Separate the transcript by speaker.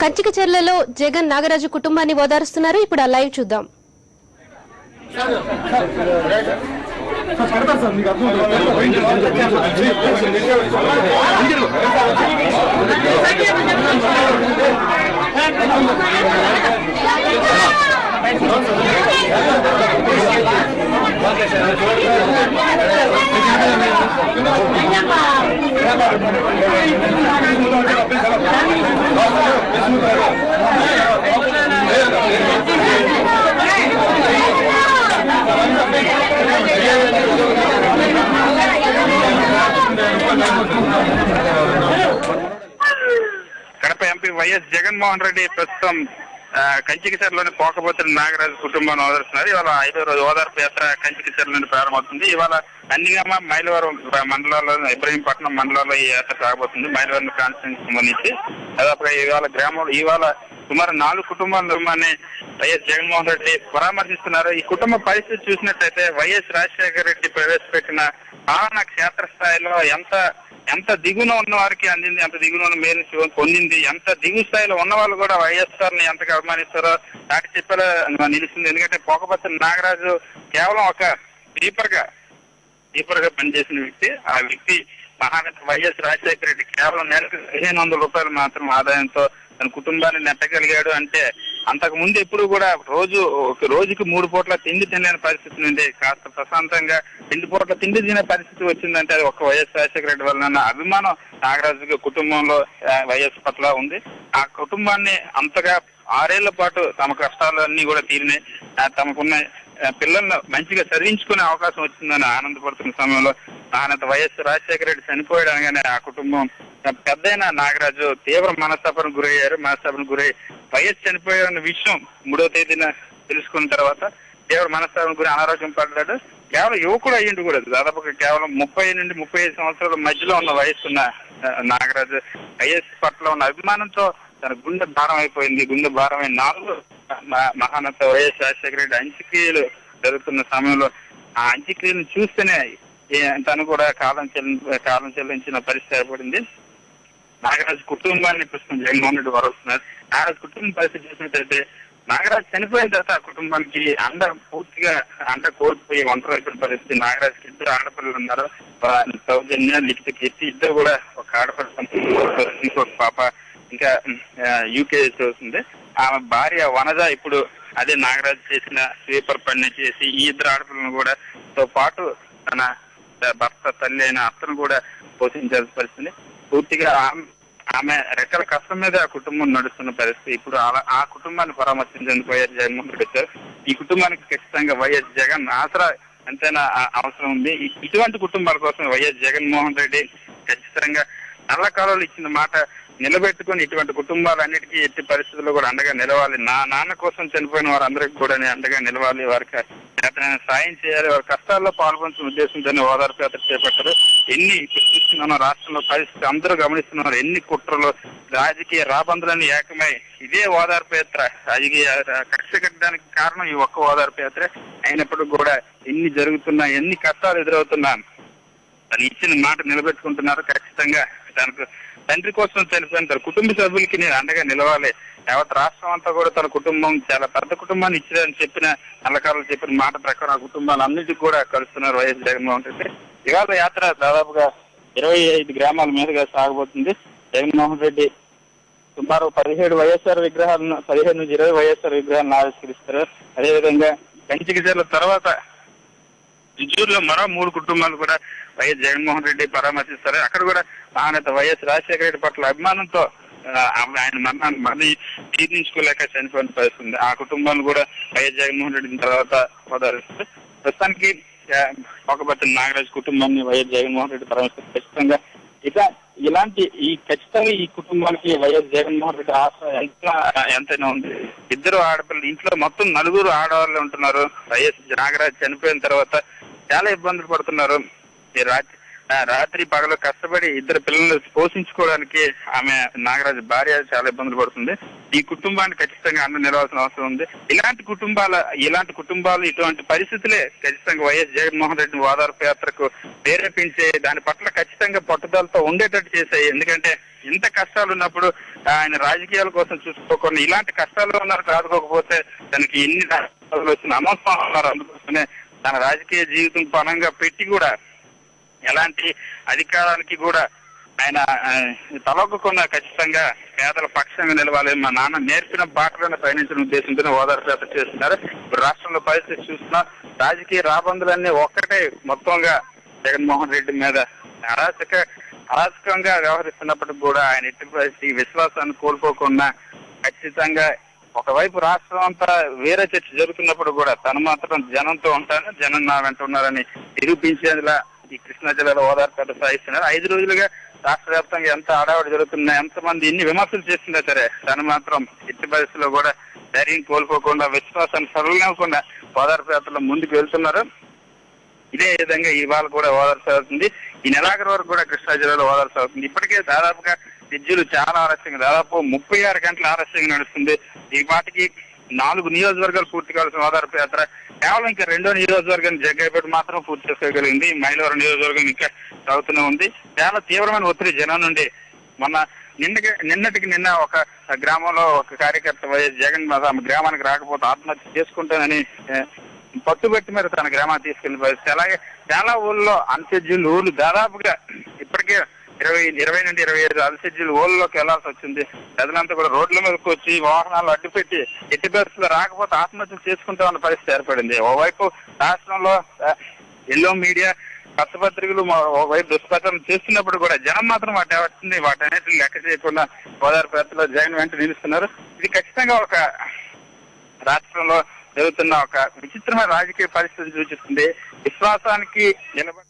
Speaker 1: కంచికచర్లలో జగన్ నాగరాజు కుటుంబాన్ని ఓదారుస్తున్నారు. ఇప్పుడు ఆ లైవ్ చూద్దాం.
Speaker 2: కడప ఎంపీ వైఎస్ జగన్మోహన్ రెడ్డి ప్రస్తుతం కంచికచర్లోని పోకపోతున్న నాగరాజు కుటుంబాన్ని ఓదారుస్తున్నారు. ఇవాళ 5వ రోజు ఓదార్పు యాత్ర కంచికచర్లోని ప్రారంభమవుతుంది. ఇవాళ నందిగామ మైలవరం మండలాల్లో ఇబ్రహీంపట్నం మండలాల్లో ఈ యాత్ర సాగబోతుంది. మైలవరం కాన్స్టిట్యూన్సీకి సంబంధించి దాదాపుగా ఇవాళ సుమారు 4 కుటుంబాలని వైఎస్ జగన్మోహన్ రెడ్డి పరామర్శిస్తున్నారు. ఈ కుటుంబ పరిస్థితి చూసినట్లయితే వైఎస్ రాజశేఖర రెడ్డి ప్రవేశపెట్టిన పాలన క్షేత్రస్థాయిలో ఎంత దిగున ఉన్న వారికి అందింది, ఎంత దిగున ఉన్న మేలు పొందింది, ఎంత దిగు స్థాయిలో ఉన్న వాళ్ళు కూడా వైఎస్ఆర్ ని ఎంతగా అభిమానిస్తారో దాటి చెప్పేలా నిలుస్తుంది. ఎందుకంటే పోకపత్తి నాగరాజు కేవలం ఒక స్లీపర్ గా పనిచేసిన వ్యక్తి. ఆ వ్యక్తి మహానేత వైఎస్ రాజశేఖర రెడ్డి కేవలం నెలకు 1500 రూపాయలు మాత్రం ఆదాయంతో తన కుటుంబాన్ని నెట్టగలిగాడు. అంటే అంతకు ముందు ఎప్పుడు కూడా రోజుకి 3 పూట్ల తిండి తినలేని పరిస్థితి నుండి కాస్త ప్రశాంతంగా 2 పూట్ల తిండి తినే పరిస్థితి వచ్చిందంటే అది ఒక వైఎస్ రాజశేఖర రెడ్డి వల్ల అభిమానం నాగరాజు కుటుంబంలో వైఎస్ పట్ల ఉంది. ఆ కుటుంబాన్ని అంతగా 6 ఏళ్ల పాటు తమ కష్టాలన్నీ కూడా తీరినాయి. తమకున్న పిల్లలను మంచిగా చదివించుకునే అవకాశం వచ్చిందని ఆనందపడుతున్న సమయంలో నాయన వైఎస్ రాజశేఖర రెడ్డి చనిపోయాడు అనగానే ఆ కుటుంబం పెద్దయిన నాగరాజు తీవ్ర మనస్తాపానికి గురై వైఎస్ చనిపోయాడన్న విషయం 3వ తేదీన తెలుసుకున్న తర్వాత తీవ్ర మనస్తాపానికి గురి అనారోగ్యం పడ్డాడు. కేవలం యువకుడు అయ్యిండు కూడా దాదాపుగా కేవలం 30 నుండి 35 సంవత్సరాల మధ్యలో ఉన్న వయసున్న నాగరాజు వైఎస్ పట్ల ఉన్న అభిమానంతో తన గుండె భారం అయిపోయింది. గుండె భారమైన 4 మహానేత వైఎస్ రాజశేఖర రెడ్డి అంత్యక్రియలు జరుగుతున్న సమయంలో ఆ అంత్యక్రియలను చూస్తేనే తను కూడా కాలం చెల్లించిన పరిస్థితి ఏర్పడింది. నాగరాజు కుటుంబాన్ని ప్రస్తుతం జగన్మోహన్ రెడ్డి వరుస్తున్నారు. నాగరాజు కుటుంబం పరిస్థితి చూసినట్టయితే నాగరాజు చనిపోయిన తర్వాత ఆ కుటుంబానికి పూర్తిగా కోల్పోయి ఒంటరి అయిపోయిన పరిస్థితి. నాగరాజుకి 2 ఆడపిల్లలు ఉన్నారు. సౌజన్య, లిఖిత, కీర్తి ఇద్దరు కూడా ఒక ఆడపిల్ల, ఇంకొక పాప ఇంకా యూకే చదువుతుంది. ఆమె భార్య వనజ ఇప్పుడు అదే నాగరాజు చేసిన స్వీపర్ పని చేసి ఈ 2 ఆడపిల్లను కూడా తో పాటు తన భర్త తల్లి అయిన అత్తను కూడా పోషించాల్సిన పరిస్థితి. పూర్తిగా ఆమె రెక్కల కష్టం మీద ఆ కుటుంబం నడుస్తున్న పరిస్థితి. ఇప్పుడు ఆ కుటుంబాన్ని పరామర్శించేందుకు వైఎస్ జగన్మోహన్ రెడ్డి వచ్చారు. ఈ కుటుంబానికి ఖచ్చితంగా వైఎస్ జగన్ ఆసరా ఎంతైనా అవసరం ఉంది. ఇటువంటి కుటుంబాల కోసం వైఎస్ జగన్మోహన్ రెడ్డి ఖచ్చితంగా నల్ల కాలంలో ఇచ్చిన మాట నిలబెట్టుకుని ఇటువంటి కుటుంబాలన్నిటికీ ఎట్టి పరిస్థితుల్లో కూడా అండగా నిలవాలి. నా నాన్న కోసం చనిపోయిన వారందరికీ కూడా అండగా నిలవాలి. వారికి సాయం చేయాలి. వారి కష్టాల్లో పాల్గొనే ఉద్దేశంతోనే ఓదార్పు యాత్ర చేపట్టారు. ఎన్ని చూస్తున్నామో రాష్ట్రంలో పరిస్థితి అందరూ గమనిస్తున్నారు. ఎన్ని కుట్రలు, రాజకీయ రాబందులన్నీ ఏకమై ఇదే ఓదార్పు యాత్ర రాజకీయ కక్ష కట్టడానికి కారణం ఈ ఒక్క ఓదార్పు యాత్ర అయినప్పటికీ కూడా ఎన్ని జరుగుతున్నా, ఎన్ని కష్టాలు ఎదురవుతున్నా తను ఇచ్చిన మాట నిలబెట్టుకుంటున్నారు. ఖచ్చితంగా తనకు తండ్రి కోసం చనిపోయిన తన కుటుంబ సభ్యులకి నేను అండగా నిలవాలి. యావత్ రాష్ట్రం అంతా కూడా తన కుటుంబం చాలా పెద్ద కుటుంబాన్ని ఇచ్చారని నల్లకారులు చెప్పిన మాట ప్రకారం ఆ కుటుంబాలు అన్నిటికీ కూడా కలుస్తున్నారు వైఎస్ జగన్మోహన్ రెడ్డి. ఇవాళ యాత్ర దాదాపుగా 25 గ్రామాల మీదుగా సాగబోతుంది. జగన్మోహన్ రెడ్డి సుమారు 17 వైఎస్ఆర్ విగ్రహాలను 15 నుంచి 20 వైఎస్ఆర్ విగ్రహాలను ఆవిష్కరిస్తారు. అదేవిధంగా కంచికచర్ల తర్వాత విజూరులో మరో 3 కుటుంబాలు కూడా వైఎస్ జగన్మోహన్ రెడ్డి పరామర్శిస్తారు. అక్కడ కూడా మహానేత వైఎస్ రాజశేఖర రెడ్డి పట్ల అభిమానంతో ఆయన మరణాన్ని మళ్ళీ తీర్చుకోలేక చనిపోయిన పరిస్థితుంది. ఆ కుటుంబాన్ని కూడా వైఎస్ జగన్మోహన్ రెడ్డి తర్వాత ఓదారుస్తారు. ప్రస్తుతానికి పోకపత్తి నాగరాజు కుటుంబాన్ని వైఎస్ జగన్మోహన్ రెడ్డి పరామర్శిస్తారు. ఖచ్చితంగా ఖచ్చితంగా ఈ కుటుంబానికి వైఎస్ జగన్మోహన్ రెడ్డి ఆశ ఎంతైనా ఉంది. 2 ఆడపిల్లలు, ఇంట్లో మొత్తం 4 ఆడవాళ్ళు ఉంటున్నారు. వైఎస్ నాగరాజు చనిపోయిన తర్వాత చాలా ఇబ్బందులు పడుతున్నారు. రాత్రి పగలు కష్టపడి ఇద్దరు పిల్లల్ని పోషించుకోవడానికి ఆమె నాగరాజు భార్య చాలా ఇబ్బందులు పడుతుంది. ఈ కుటుంబాన్ని ఖచ్చితంగా అండ నిలవాల్సిన అవసరం ఉంది. ఇలాంటి కుటుంబాలు ఇటువంటి పరిస్థితులే ఖచ్చితంగా వైఎస్ జగన్మోహన్ రెడ్డి ఓదార్పు యాత్రకు ప్రేరేపించే దాని పట్ల ఖచ్చితంగా పట్టుదలతో ఉండేటట్టు చేశాయి. ఎందుకంటే ఇంత కష్టాలు ఉన్నప్పుడు ఆయన రాజకీయాల కోసం చూసుకోకుండా ఇలాంటి కష్టాల్లో ఉన్నారు కాదుకోకపోతే తనకి ఎన్ని రాష్ట్రాలు వచ్చిన అనవసరం ఉన్నారు. అందుకోసమే తన రాజకీయ జీవితం పరంగా పెట్టి కూడా ఎలాంటి అధికారానికి కూడా ఆయన తలొగ్గకుండా ఖచ్చితంగా పేదల పక్షంగా నిలవాలి, మా నాన్న నేర్పిన బాటలను పయనించిన ఉద్దేశంతోనే ఓదార్పు యాత్ర చేస్తున్నారు. ఇప్పుడు రాష్ట్రంలో పరిస్థితి చూస్తున్నా రాజకీయ రాబందులన్నీ ఒక్కటే మొత్తంగా జగన్మోహన్ రెడ్డి మీద అరాచకంగా వ్యవహరిస్తున్నప్పటికి కూడా ఆయన ఎట్టి పరిస్థితి విశ్వాసాన్ని కోల్పోకుండా ఖచ్చితంగా ఒకవైపు రాష్ట్రం అంతా వేరే చర్చ జరుగుతున్నప్పుడు కూడా తను మాత్రం జనంతో ఉంటాను, జనం నా వెంట ఉన్నారని నిరూపించేలా ఈ కృష్ణా జిల్లాలో ఓదార్పు యాత్ర సాగిస్తున్నారు. 5 రోజులుగా రాష్ట్ర వ్యాప్తంగా ఎంత ఆడావిడి జరుగుతున్నా, ఎంతమంది ఎన్ని విమర్శలు చేస్తున్నా సరే తను మాత్రం ఎట్టి పరిస్థితుల్లో కూడా ధైర్యం కోల్పోకుండా విశ్వాసాన్ని సరళించకుండా ఓదార్పు యాత్రలో ముందుకు వెళ్తున్నారు. ఇదే విధంగా ఇవాళ కూడా ఓదార్పు అవుతుంది. ఈ నెలాఖరు వరకు కూడా కృష్ణా జిల్లాలో ఓదార్పు అవుతుంది. ఇప్పటికే దాదాపుగా విద్యులు చాలా ఆలస్యంగా దాదాపు 36 గంటల ఆలస్యంగా నడుస్తుంది. ఈ పాటికి 4 నియోజకవర్గాలు పూర్తి కావాల్సిన ఓదార్పు యాత్ర కేవలం ఇంకా 2వ నియోజకవర్గాన్ని జగ్గైపేట మాత్రం పూర్తి చేసుకోగలిగింది. మైలవరం నియోజకవర్గం ఇంకా సాగుతూనే ఉంది. చాలా తీవ్రమైన ఒత్తిడి జనం నుండి నిన్నటికి నిన్న ఒక గ్రామంలో ఒక కార్యకర్త వైఎస్ జగన్ తమ గ్రామానికి రాకపోతే ఆత్మహత్య చేసుకుంటానని పట్టుబట్టి మరి తన గ్రామాన్ని తీసుకెళ్లిన పరిస్థితి. అలాగే చాలా ఊళ్ళో అన్షెడ్యూల్ ఊళ్ళు దాదాపుగా ఇప్పటికే 20 నుండి 25 అన్షెడ్యూల్ ఊళ్ళలోకి వెళ్లాల్సి వచ్చింది. ప్రజలంతా కూడా రోడ్ల మీదకి వచ్చి వాహనాలు అడ్డుపెట్టి ఎట్టి పరిస్థితుల్లో రాకపోతే ఆత్మహత్యలు చేసుకుంటామన్న పరిస్థితి ఏర్పడింది. ఓవైపు రాష్ట్రంలో ఎల్లో మీడియా పత్రికలు ఓవైపు దుష్ప్రచారం చేస్తున్నప్పుడు కూడా జనం మాత్రం వాటన్నిటిని లెక్క చేయకుండా ఓదార్పు యాత్రలో జగన్ వెంట నిలుస్తున్నారు. ఇది ఖచ్చితంగా ఒక రాష్ట్రంలో జరుగుతున్న ఒక విచిత్రమైన రాజకీయ పరిస్థితి సూచిస్తుంది. విశ్వాసానికి నిలబడి